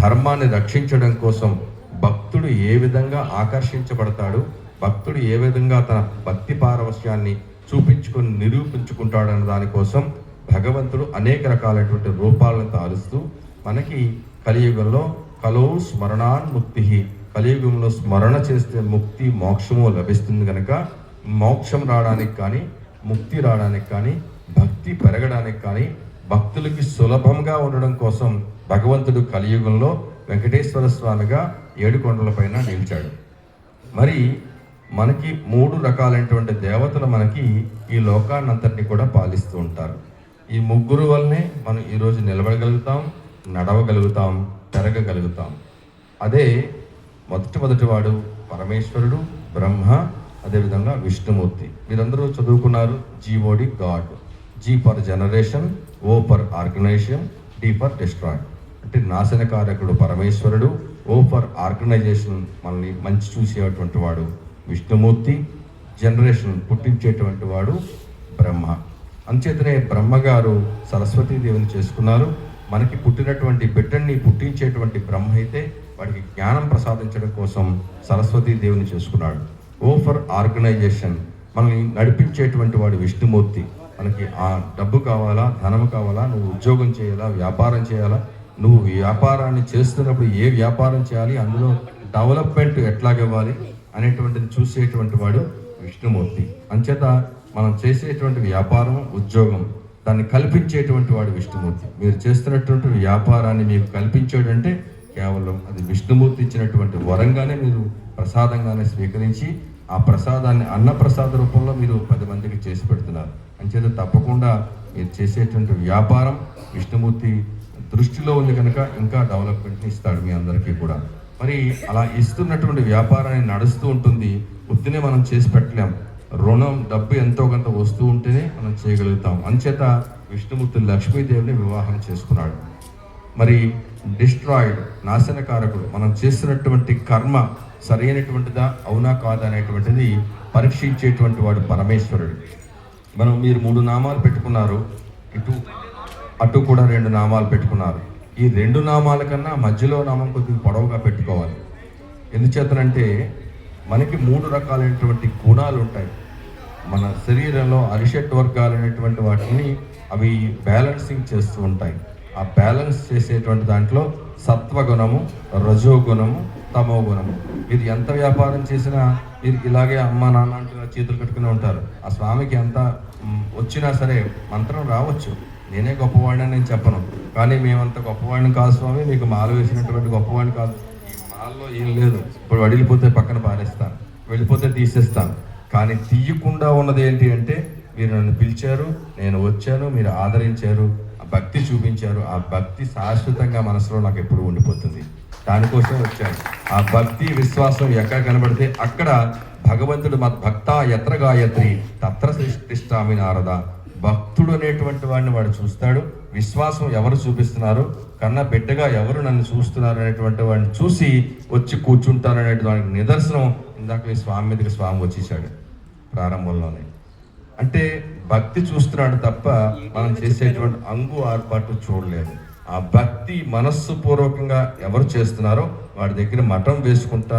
ధర్మాన్ని రక్షించడం కోసం భక్తుడు ఏ విధంగా ఆకర్షించబడతాడు, భక్తుడు ఏ విధంగా తన భక్తి పారవశ్యాన్ని చూపించుకొని నిరూపించుకుంటాడన్న దానికోసం భగవంతుడు అనేక రకాలైనటువంటి రూపాలను తాలుస్తూ మనకి కలియుగంలో కలో స్మరణాన్ముక్తి, కలియుగంలో స్మరణ చేస్తే ముక్తి మోక్షము లభిస్తుంది కనుక మోక్షం రావడానికి కానీ ముక్తి రావడానికి కానీ భక్తి పెరగడానికి కానీ భక్తులకి సులభంగా ఉండడం కోసం భగవంతుడు కలియుగంలో వెంకటేశ్వర స్వామిగా 7 కొండలపైన నిలిచాడు. మరి మనకి 3 రకాలైనటువంటి దేవతలు మనకి ఈ లోకాన్నంతటిని కూడా పాలిస్తూ ఉంటారు. ఈ ముగ్గురు వల్లనే మనం ఈరోజు నిలబడగలుగుతాం, నడవగలుగుతాం, పెరగగలుగుతాం. అదే మొదటివాడు పరమేశ్వరుడు, బ్రహ్మ, అదేవిధంగా విష్ణుమూర్తి. మీరందరూ చదువుకున్నారు. G O D god, G for generation, O for organization, D for destroy. అంటే నాశనకారకుడు పరమేశ్వరుడు, ఓ ఫర్ ఆర్గనైజేషన్, మనల్ని మంచి చూసేటువంటి వాడు విష్ణుమూర్తి, జనరేషన్ పుట్టించేటువంటి వాడు బ్రహ్మ. అంచేతనే బ్రహ్మగారు సరస్వతీదేవిని చేసుకున్నారు. మనకి పుట్టినటువంటి బిడ్డని పుట్టించేటువంటి బ్రహ్మ అయితే వాడికి జ్ఞానం ప్రసాదించడం కోసం సరస్వతీదేవిని చేసుకున్నాడు. ఓ ఫర్ ఆర్గనైజేషన్, మనల్ని నడిపించేటువంటి వాడు విష్ణుమూర్తి. మనకి ఆ డబ్బు కావాలా, ధనం కావాలా, నువ్వు ఉద్యోగం చేయాలా, వ్యాపారం చేయాలా, నువ్వు వ్యాపారాన్ని చేస్తున్నప్పుడు ఏ వ్యాపారం చేయాలి, అందులో డెవలప్మెంట్ ఎట్లాగివ్వాలి అనేటువంటిది చూసేటువంటి వాడు విష్ణుమూర్తి. అంచేత మనం చేసేటువంటి వ్యాపారం, ఉద్యోగం దాన్ని కల్పించేటువంటి వాడు విష్ణుమూర్తి. మీరు చేస్తున్నటువంటి వ్యాపారాన్ని మీకు కల్పించాడంటే కేవలం అది విష్ణుమూర్తి ఇచ్చినటువంటి వరంగానే మీరు ప్రసాదంగానే స్వీకరించి ఆ ప్రసాదాన్ని అన్నప్రసాద రూపంలో మీరు 10 మందికి చేసి పెడుతున్నారు. అంచేత తప్పకుండా మీరు చేసేటువంటి వ్యాపారం విష్ణుమూర్తి దృష్టిలో ఉంది కనుక ఇంకా డెవలప్మెంట్ని ఇస్తాడు మీ అందరికీ కూడా. మరి అలా ఇస్తున్నటువంటి వ్యాపారాన్ని నడుస్తూ ఉంటుంది. ఉత్తినే మనం చేసి పెట్టలేం. రుణం, డబ్బు ఎంతో కొంత వస్తూ ఉంటేనే మనం చేయగలుగుతాం. అంచేత విష్ణుమూర్తి లక్ష్మీదేవిని వివాహం చేసుకున్నాడు. మరి డిస్ట్రాయిడ్, నాశనకారకుడు, మనం చేస్తున్నటువంటి కర్మ సరైనటువంటిదా అవునా కాదా అనేటువంటిది పరీక్షించేటువంటి వాడు పరమేశ్వరుడు. మీరు 3 నామాలు పెట్టుకున్నారు, ఇటు అటు కూడా 2 నామాలు పెట్టుకున్నారు. ఈ 2 నామాల కన్నా మధ్యలో నామం కొద్దిగా పొడవుగా పెట్టుకోవాలి. ఎందుచేతనంటే మనకి 3 రకాలైనటువంటి గుణాలు ఉంటాయి మన శరీరంలో. అరిషట్ వర్గాలు అనేటువంటి వాటిని అవి బ్యాలెన్సింగ్ చేస్తూ ఉంటాయి. ఆ బ్యాలెన్స్ చేసేటువంటి దాంట్లో సత్వగుణము, రజోగుణము, తమో గుణము. మీరు ఎంత వ్యాపారం చేసినా మీరు ఇలాగే అమ్మ నాన్న అంటూ చేతులు కట్టుకుని ఉంటారు. ఆ స్వామికి ఎంత వచ్చినా సరే మంత్రం రావచ్చు. నేనే గొప్పవాడిని నేను చెప్పను, కానీ మేమంత గొప్పవాడిని కాదు స్వామి, మీకు మాల వేసినటువంటి గొప్పవాడిని కాదు, ఈ మాలలో ఏం లేదు, ఇప్పుడు వడిలిపోతే పక్కన పారేస్తాను, వెళ్ళిపోతే తీసేస్తాను. కానీ తీయకుండా ఉన్నది ఏంటి అంటే మీరు నన్ను పిలిచారు, నేను వచ్చాను, మీరు ఆదరించారు, ఆ భక్తి చూపించారు. ఆ భక్తి శాశ్వతంగా మనసులో నాకు ఎప్పుడు ఉండిపోతుంది. దానికోసం వచ్చాను. ఆ భక్తి విశ్వాసం ఎక్కడ కనబడితే అక్కడ భగవంతుడు మద్భక్త యత్ర గాయత్రి తత్ర తిష్టామి నారద. భక్తుడు అనేటువంటి వాడిని వాడు చూస్తాడు. విశ్వాసం ఎవరు చూపిస్తున్నారు, కన్న బిడ్డగా ఎవరు నన్ను చూస్తున్నారు అనేటువంటి వాడిని చూసి వచ్చి కూర్చుంటారు అనేటువంటి దానికి నిదర్శనం ఇందాక ఈ స్వామి మీదకి స్వామి వచ్చేసాడు ప్రారంభంలోనే. అంటే భక్తి చూస్తున్నాడు తప్ప మనం చేసేటువంటి అంగు ఆర్పాటు చూడలేదు. ఆ భక్తి మనస్సు పూర్వకంగా ఎవరు చేస్తున్నారో వాడి దగ్గర మఠం వేసుకుంటారు.